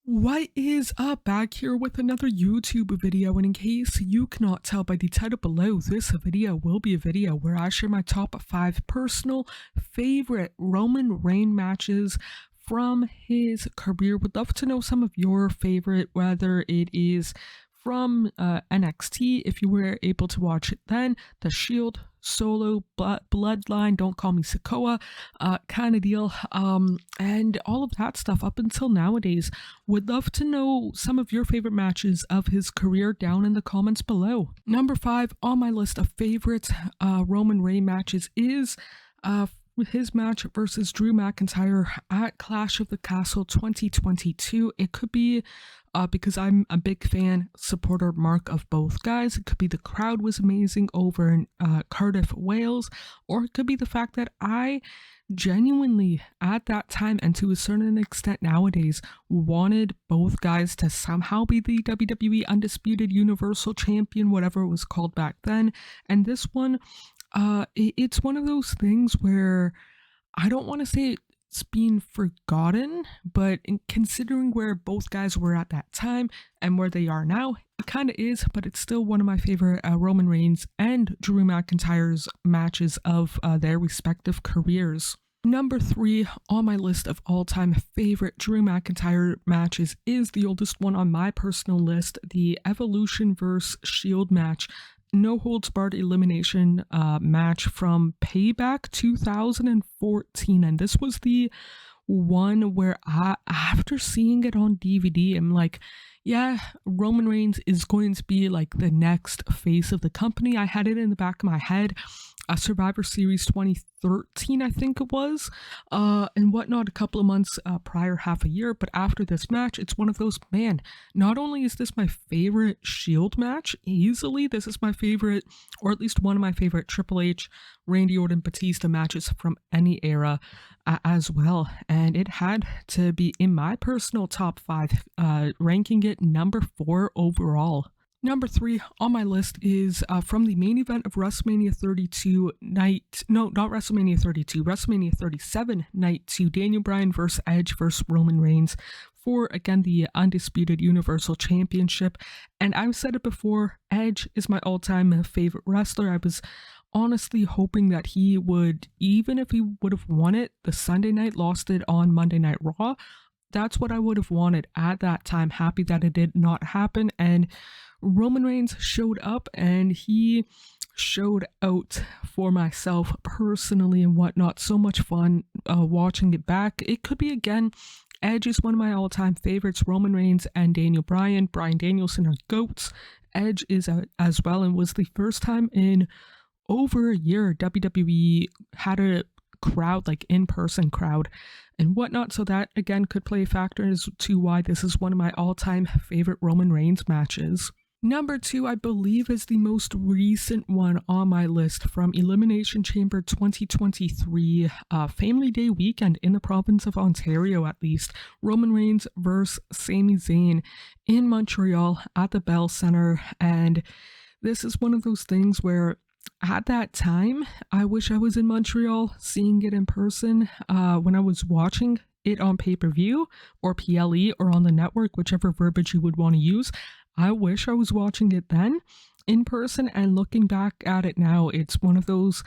What is up? Back here with another YouTube video, and in case you cannot tell by the title below, this video will be a video where I share my top 5 personal favorite Roman Reigns matches from his career. Would love to know some of your favorite, whether it is from NXT, if you were able to watch it then, The Shield, Solo, Bloodline, Don't Call Me Sikoa, kind of deal, and all of that stuff up until nowadays. Would love to know some of your favorite matches of his career down in the comments below. Number 5 on my list of favorite Roman Reigns matches is his match versus Drew McIntyre at Clash of the Castle 2022. It could be because I'm a big fan, supporter, mark of both guys. It could be the crowd was amazing over in Cardiff, Wales, or it could be the fact that I genuinely at that time, and to a certain extent nowadays, wanted both guys to somehow be the WWE Undisputed Universal Champion, whatever it was called back then. And this one, it's one of those things where I don't want to say it's been forgotten, but considering where both guys were at that time and where they are now, it kind of is, but it's still one of my favorite Roman Reigns and Drew McIntyre's matches of their respective careers. Number 3 on my list of all-time favorite Drew McIntyre matches is the oldest one on my personal list, the Evolution vs. Shield match. No holds barred elimination match from Payback 2014, and this was the one where after seeing it on DVD, I'm like, yeah, Roman Reigns is going to be like the next face of the company. I had it in the back of my head. Survivor Series 2013, I think it was, and whatnot, a couple of months prior, half a year. But after this match, it's one of those, man, not only is this my favorite Shield match, easily, this is my favorite, or at least one of my favorite Triple H, Randy Orton, Batista matches from any era as well. And it had to be in my personal top 5, ranking it number 4 overall. Number 3 on my list is from the main event of WrestleMania 32 night, no, not WrestleMania 32, WrestleMania 37 night 2, Daniel Bryan vs. Edge vs. Roman Reigns for, again, the Undisputed Universal Championship. And I've said it before, Edge is my all-time favorite wrestler. I was honestly hoping that he would, even if he would have won it the Sunday night, lost it on Monday Night Raw, that's what I would have wanted at that time. Happy that it did not happen, and Roman Reigns showed up and he showed out for myself personally and whatnot. So much fun watching it back. It could be, again, Edge is one of my all-time favorites. Roman Reigns and Daniel Bryan, Bryan Danielson are GOATs. Edge is as well, and was the first time in over a year WWE had a crowd, like in-person crowd and whatnot, so that again could play a factor as to why this is one of my all-time favorite Roman Reigns matches. Number 2, I believe, is the most recent one on my list from Elimination Chamber 2023, Family Day weekend in the province of Ontario, at least. Roman Reigns versus Sami Zayn in Montreal at the Bell Center. And this is one of those things where at that time, I wish I was in Montreal seeing it in person when I was watching it on pay-per-view or PLE or on the network, whichever verbiage you would want to use. I wish I was watching it then in person, and looking back at it now, it's one of those,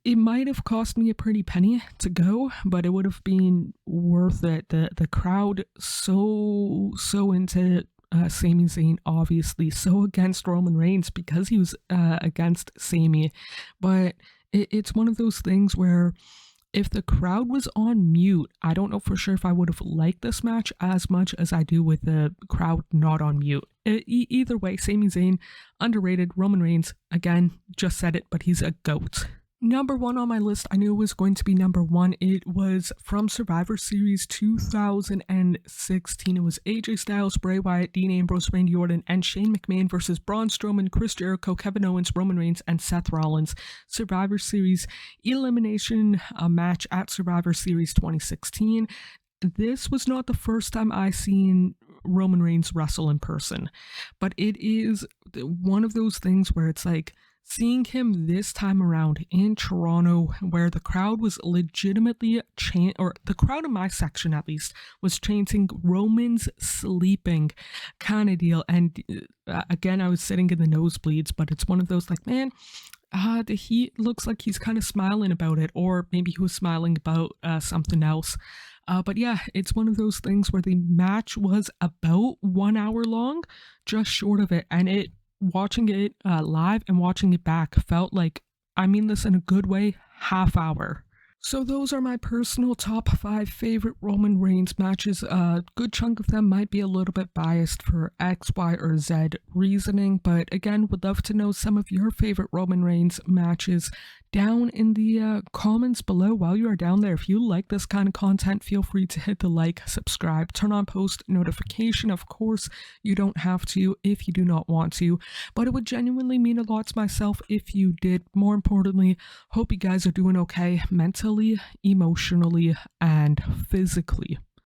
it might have cost me a pretty penny to go, but it would have been worth it. The crowd so into Sami Zayn, obviously, so against Roman Reigns because he was against Sami, but it's one of those things where if the crowd was on mute, I don't know for sure if I would have liked this match as much as I do with the crowd not on mute. Either way, Sami Zayn, underrated. Roman Reigns, again, just said it, but he's a GOAT. Number 1 on my list, I knew it was going to be number 1. It was from Survivor Series 2016. It was AJ Styles, Bray Wyatt, Dean Ambrose, Randy Orton, and Shane McMahon versus Braun Strowman, Chris Jericho, Kevin Owens, Roman Reigns, and Seth Rollins. Survivor Series elimination match at Survivor Series 2016. This was not the first time I seen Roman Reigns wrestle in person, but it is one of those things where it's like, Seeing him this time around in Toronto, where the crowd was legitimately or the crowd in my section at least, was chanting Roman's sleeping kind of deal. And again, I was sitting in the nosebleeds, but it's one of those like, man, he looks like he's kind of smiling about it, or maybe he was smiling about something else. But yeah, it's one of those things where the match was about 1 hour long, just short of it, and it watching it live and watching it back felt like, I mean this in a good way, half hour. So those are my personal top 5 favorite Roman Reigns matches. A good chunk of them might be a little bit biased for X, Y, or Z reasoning, but again, would love to know some of your favorite Roman Reigns matches down in the comments below. While you are down there, if you like this kind of content, feel free to hit the like, subscribe, turn on post notification. Of course, you don't have to if you do not want to, but it would genuinely mean a lot to myself if you did. More importantly, hope you guys are doing okay mentally, emotionally, and physically.